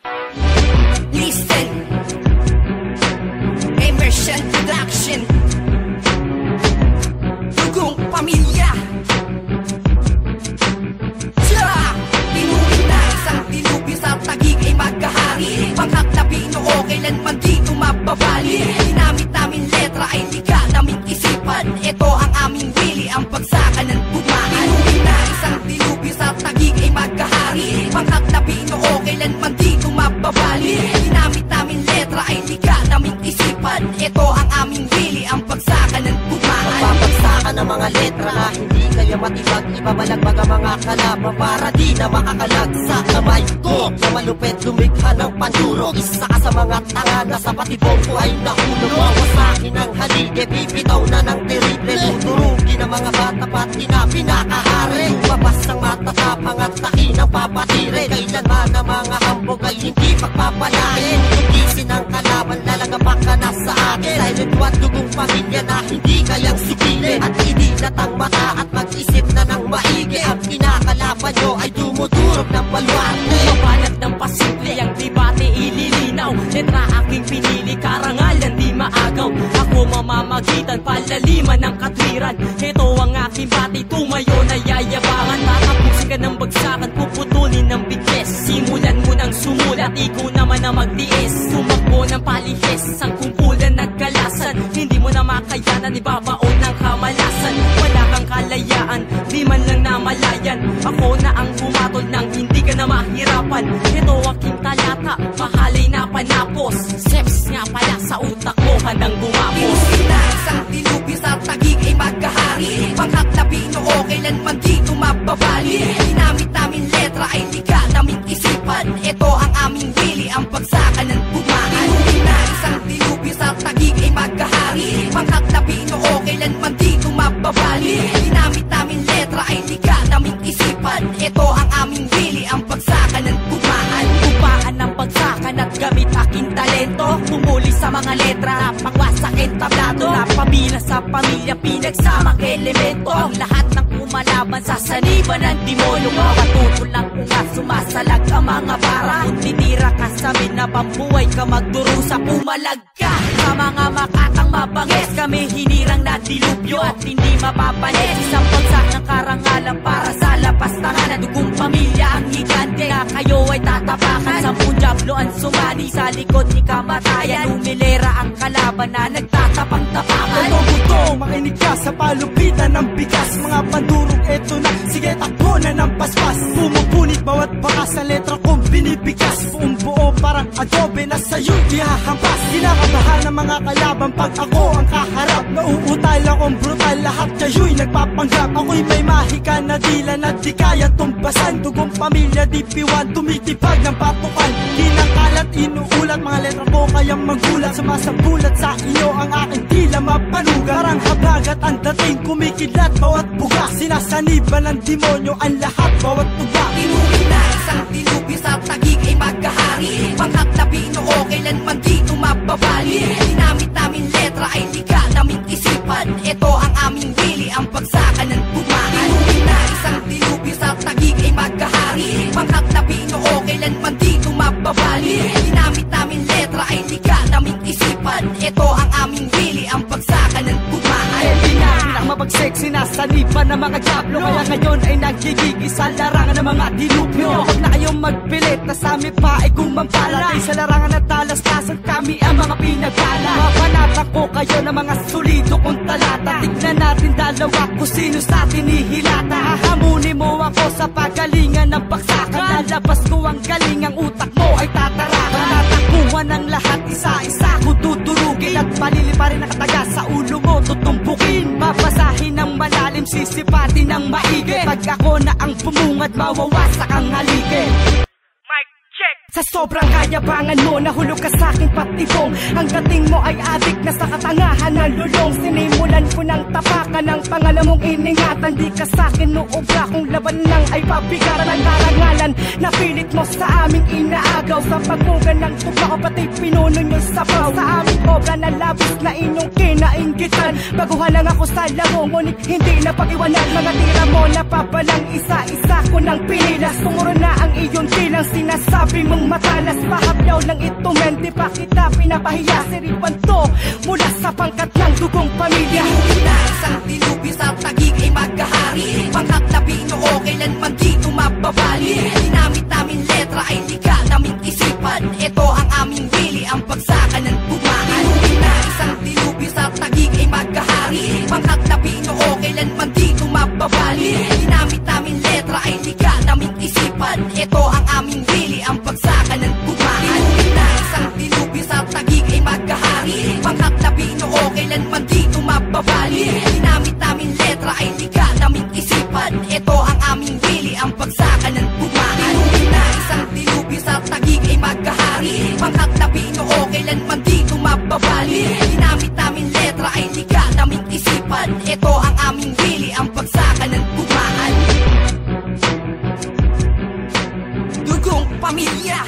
Listen, Emerson Production, Dugong Pamilya. Tinuring na isang dilubyo sa Taguig ay maghahari. Pangkat na Binuo kailanman di tumababali. Ginamit namin letra ay lika naming isipan. Ito ang aming wili, ang bagsakan ng tumaan. Tinuring na isang dilubyo sa Taguig ay maghahari. Pangkat na Binuo kailanman di tumababali. Ginamit namin letra ay lika naming isipan. Ito ang aming wili, ang bagsakan ng tumaan. Mapapagsakan ng mga letra na hindi kaya matibag. Ibabalagbag ang mga kalaban para di na makakalag sa kamay ko. Na malupit lumikha ng panduro. Isa ka sa mga tanga na sa patibong ko ay nahulog. Mawasakin ang halige, bibitaw na ng terible. Tuturugin ang mga bata pati na pinakahari. Lumabas ang matatapang at taki ng papatire. Kailanman ang mga hambog ay hindi pagpapalain. Tugisin ang kalaban, lalagapak ka na sa akin. Silent one, dugong pamilya na hindi kayang sipilin. At idilat ang mata at mag-isip na ng maigi. Ang kinakalaban nyo ay dumudurog ng balwarte. Mabanat ng pasimple ang debate ililinaw. Letra aking pinili, karangalan di maagaw. Ako mamamagitan, palaliman ng katwiran. Ito ang aking bati, tumayo na yayabangan. Tatapusin ka ng bagsakan, puputulin ng bigles. Simulan mo ng sumulat, ikaw naman na magtiis. Sumakbo ng palihis, ang kumpulan nagkalasan. Hindi mo na makayanan, ibabaon ng kamalasan. Wala kang kalayaan, di man lang namalayan. Ako na ang bumatol nang hindi ka na mahirapan. Ito aking talata, mahalay na panapos. Seps nga pala sa utak mo, handang gumapos. Tinuring na isang dilubyo sa Taguig ay maghahari. Pangkat na Binuo kailanman di tumababali. Ginamit namin letra ay lika naming isipan. Ito ang aming wili, ang bagsakan ng tumaan. Tinuring na isang dilubyo sa Taguig ay maghahari. Pangkat na Binuo kailanman di tumababali. Ginamit namin letra ay lika naming isipan. Ito ang aming wili, ang bagsakan ng tumaan. Tupaan ng bagsakan at gamit aking talento. Tumuli sa mga letra, napangwasakin tablado. Napamila sa pamilya, pinagsamang elemento. Ang lahat ng kumalaban sa saniban ng demonyo. Mawatutol lang kung nga sumasalag ang mga bara. Kung tinira ka sa amin na pambuhay ka, magdurusa pumalag ka. Sa mga makatang mabangis, kami hinirang na dilubyo at hindi mapapanis. Isang bagsak ng karangalan para sa lapastangan. At dugong pamilya ang higante na kayo ay tatapakan. Sampung diablo ang sumani sa likod ni kamatayan. Umilera ang kalaban na nagtatapang-tapangan. Buto, makinig ka sa palupitan ng bigas. Mga pandurong eto na, sige takbo na ng paspas. Pumupunit bawat bakas sa letra kong binibigas. Buong buo parang adobe na sa'yo ihahampas. Kinakabahan ng mga kalaban pag ako ang kaharap. Nauutal akong brutal, lahat kayo'y nagpapanggap. Ako'y may mahika na dila na di kaya tumbasan. Dugong pamilya DP1, tumitipag ng patukan. Kinakalat, inuulat, mga letra ko kayang magulat. Sumasabulat sa inyo ang aking tila mapanuga. Parang habagat ang dating, kumikidlat bawat buga. Sinasaniban ng demonyo ang lahat, bawat tuga. Tinuring na isang dilubyo sa Taguig ay maghahari. Pangkat na Binuo kailanman di tumababali. Ginamit namin letra ay lika naming isipan. Ito ang aming wili, ang bagsakan ng tumaan. Tinuring na isang dilubyo sa Taguig ay maghahari. Pangkat na Binuo kailanman di tumababali. Ginamit namin letra ay lika naming isipan. Ito ang aming wili, ang bagsakan ng tumaan. Lang mabagsik, sinasaniban ng mga diablo. Kaya ngayon ay nagigigis sa larangan ng mga dilubyo. Huwag na kayong magpilit na sa amin pa ay gumampala. Dahil sa larangan at talas-tasan kami ang mga pinagpala. Mapanatan ko kayo ng mga solido kong talata. Tignan natin dalawa kung sino sa atin ihilata. Hahamunin mo ako sa pagalingan ng baksakan. Lalabas ko ang galing, ang utak mo ay tatarakan. Tatakuhan ng lahat, isa-isa ko tuturugin. At paliliparin na kataga sa ulo mo tutumpukin. Babasahin ng malalim, sisipatin ng maigi. Pag ako na ang bumungad, mawawasak ang haligi. Sa sobrang kayabangan mo, nahulog ka sa'king patibong. Ang dating mo ay adik na sa katangahan ng lulong. Sinimulan ko ng tapakan ng pangalan mong iningatan. Di ka sa'kin nuubra kung laban lang ay pabigaran. Ang karangalan na pilit mo sa aming inaagaw. Sa pagmugan ng tugma ko pati pinuno nyo sabaw. Sa aming obra na labis na inyong kinainggitan. Baguhan lang ako sa laro, ngunit hindi na pag-iwanan. Mga tira mo napapalang isa-isa ko ng pinilas. Tunguro na ang iyon bilang sinasabi sinasabi mong matalas, pahapyaw lang ito men, di pa kita pinapahiya. Siripan to mula sa pangkat ng dugong pamilya. Na isang dilubyo sa Taguig ay maghahari, pangkat na Pinoo kailanman di tumababali. Ginamit namin letra ay lika naming isipan, ito ang aming wili, ang bagsakan ng bumaan. Na isang dilubyo sa Taguig ay maghahari, pangkat na Pinoo kailanman di tumababali. Ginamit namin letra ay lika naming isipan, ito ang aming wili, ang bagsakan ng bumaan. Na isang dilubyo sa Taguig ay maghahari, pangkat na Pinoo kailanman di tumababali. Ginamit namin letra ay lika naming isipan, ito ang aming wili, ang bagsakan ng bumaan. Na isang dilubyo sa Taguig ay maghahari, pangkat na Pinoo kailanman di tumababali. Ginamit namin letra ay lika naming isipan, ito ang aming wili, ang bagsakan ng bumaan. Dugong pamilya.